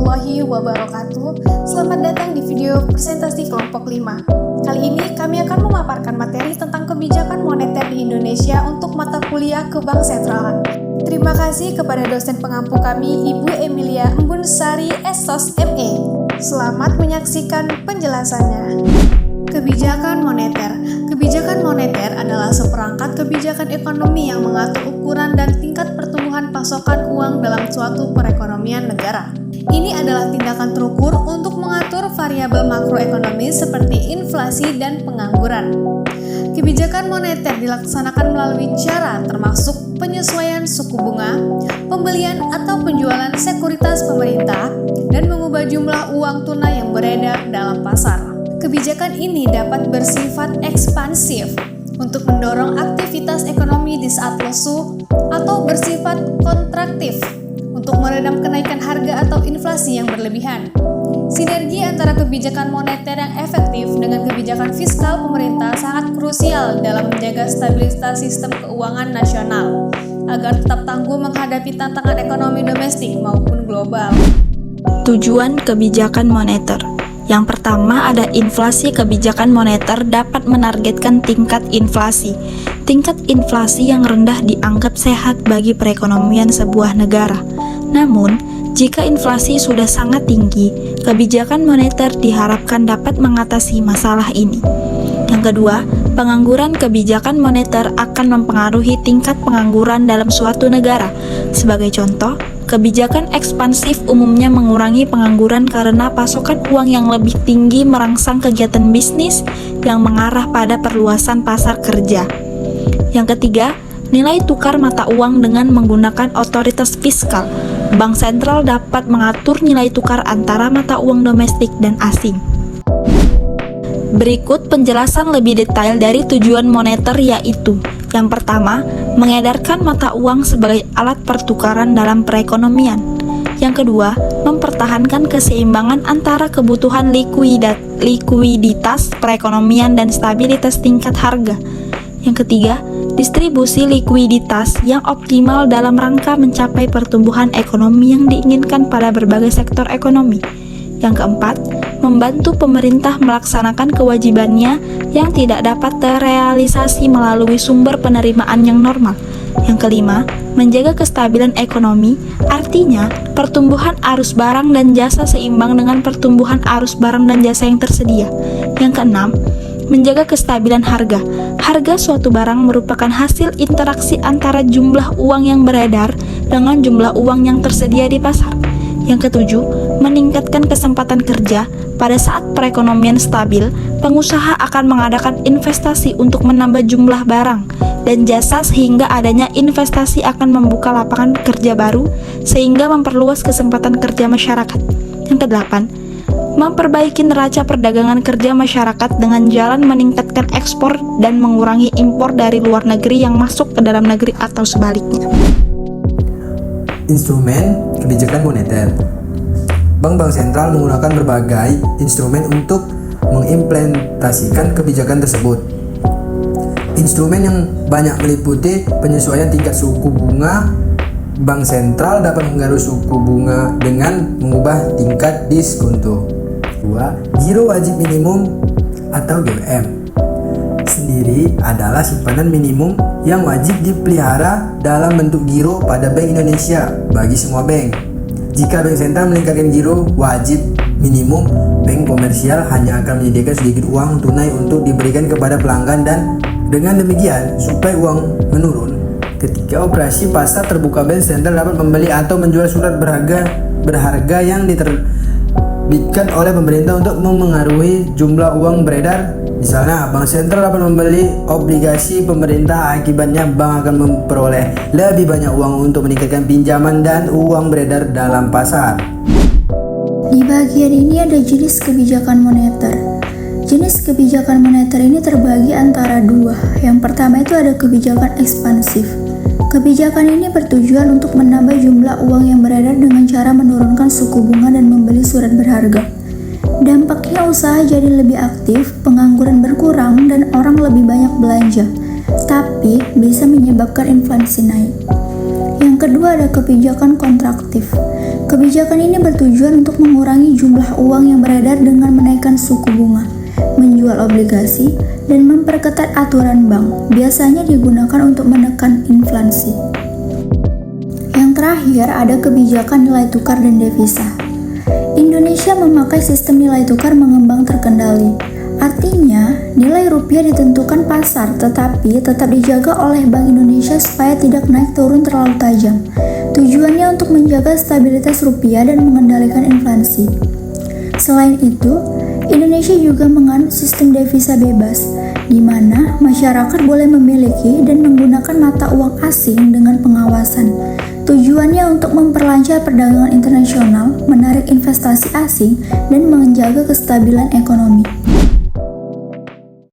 warahmatullahi wabarakatuh. Selamat datang di video presentasi kelompok 5. Kali ini kami akan memaparkan materi tentang kebijakan moneter di Indonesia untuk mata kuliah ke Bank Sentral. Terima kasih kepada dosen pengampu kami, Ibu Emilia Embunsari, SOS ME. Selamat menyaksikan penjelasannya. Kebijakan moneter. Kebijakan moneter adalah seperangkat kebijakan ekonomi yang mengatur ukuran dan tingkat pertumbuhan pasokan uang dalam suatu perekonomian negara. Ini adalah tindakan terukur untuk mengatur variabel makroekonomi seperti inflasi dan pengangguran. Kebijakan moneter dilaksanakan melalui cara termasuk penyesuaian suku bunga, pembelian atau penjualan sekuritas pemerintah, dan mengubah jumlah uang tunai yang beredar dalam pasar. Kebijakan ini dapat bersifat ekspansif untuk mendorong aktivitas ekonomi di saat lesu atau bersifat kontraktif untuk meredam kenaikan harga atau inflasi yang berlebihan. Sinergi antara kebijakan moneter yang efektif dengan kebijakan fiskal pemerintah sangat krusial dalam menjaga stabilitas sistem keuangan nasional agar tetap tangguh menghadapi tantangan ekonomi domestik maupun global. Tujuan kebijakan moneter. Yang pertama ada inflasi. Kebijakan moneter dapat menargetkan tingkat inflasi. Tingkat inflasi yang rendah dianggap sehat bagi perekonomian sebuah negara. Namun, jika inflasi sudah sangat tinggi, kebijakan moneter diharapkan dapat mengatasi masalah ini. Yang kedua, pengangguran. Kebijakan moneter akan mempengaruhi tingkat pengangguran dalam suatu negara. Sebagai contoh, kebijakan ekspansif umumnya mengurangi pengangguran karena pasokan uang yang lebih tinggi merangsang kegiatan bisnis yang mengarah pada perluasan pasar kerja. Yang ketiga, nilai tukar mata uang dengan menggunakan otoritas fiskal. Bank sentral dapat mengatur nilai tukar antara mata uang domestik dan asing. Berikut penjelasan lebih detail dari tujuan moneter, yaitu yang pertama, mengedarkan mata uang sebagai alat pertukaran dalam perekonomian. Yang kedua, mempertahankan keseimbangan antara kebutuhan likuiditas perekonomian dan stabilitas tingkat harga. Yang ketiga, distribusi likuiditas yang optimal dalam rangka mencapai pertumbuhan ekonomi yang diinginkan pada berbagai sektor ekonomi. Yang keempat, membantu pemerintah melaksanakan kewajibannya yang tidak dapat terrealisasi melalui sumber penerimaan yang normal. Yang kelima, menjaga kestabilan ekonomi, artinya pertumbuhan arus barang dan jasa seimbang dengan pertumbuhan arus barang dan jasa yang tersedia. Yang keenam, menjaga kestabilan harga. Harga suatu barang merupakan hasil interaksi antara jumlah uang yang beredar dengan jumlah uang yang tersedia di pasar. Yang ketujuh, meningkatkan kesempatan kerja. Pada saat perekonomian stabil, pengusaha akan mengadakan investasi untuk menambah jumlah barang dan jasa sehingga adanya investasi akan membuka lapangan kerja baru sehingga memperluas kesempatan kerja masyarakat. Yang kedelapan, memperbaiki neraca perdagangan kerja masyarakat dengan jalan meningkatkan ekspor dan mengurangi impor dari luar negeri yang masuk ke dalam negeri atau sebaliknya. Instrumen kebijakan moneter. Bank sentral menggunakan berbagai instrumen untuk mengimplementasikan kebijakan tersebut. Instrumen yang banyak meliputi penyesuaian tingkat suku bunga. Bank sentral dapat mengatur suku bunga dengan mengubah tingkat diskonto. 2. Giro wajib minimum atau GWM sendiri adalah simpanan minimum yang wajib dipelihara dalam bentuk giro pada Bank Indonesia bagi semua bank. Jika bank sentral meningkatkan giro wajib minimum, bank komersial hanya akan menyediakan sedikit uang tunai untuk diberikan kepada pelanggan dan dengan demikian supaya uang menurun. Ketika operasi pasar terbuka, bank sentral dapat membeli atau menjual surat berharga yang diterbitkan oleh pemerintah untuk memengaruhi jumlah uang beredar. Misalnya, bank sentral dapat membeli obligasi pemerintah, akibatnya bank akan memperoleh lebih banyak uang untuk meningkatkan pinjaman dan uang beredar dalam pasar. Di bagian ini ada jenis kebijakan moneter. Jenis kebijakan moneter ini terbagi antara dua. Yang pertama itu ada kebijakan ekspansif. Kebijakan ini bertujuan untuk menambah jumlah uang yang beredar dengan cara menurunkan suku bunga dan membeli surat berharga. Dampaknya usaha jadi lebih aktif, pengangguran berkurang, dan orang lebih banyak belanja. Tapi bisa menyebabkan inflasi naik. Yang kedua ada kebijakan kontraktif. Kebijakan ini bertujuan untuk mengurangi jumlah uang yang beredar dengan menaikkan suku bunga, menjual obligasi, dan memperketat aturan bank, biasanya digunakan untuk menekan inflasi. Yang terakhir ada kebijakan nilai tukar dan devisa. Indonesia memakai sistem nilai tukar mengembang terkendali. Artinya, nilai rupiah ditentukan pasar tetapi tetap dijaga oleh Bank Indonesia supaya tidak naik turun terlalu tajam. Tujuannya untuk menjaga stabilitas rupiah dan mengendalikan inflasi. Selain itu, Indonesia juga menganut sistem devisa bebas, di mana masyarakat boleh memiliki dan menggunakan mata uang asing dengan pengawasan. Tujuannya untuk memperlancar perdagangan internasional, menarik investasi asing, dan menjaga kestabilan ekonomi.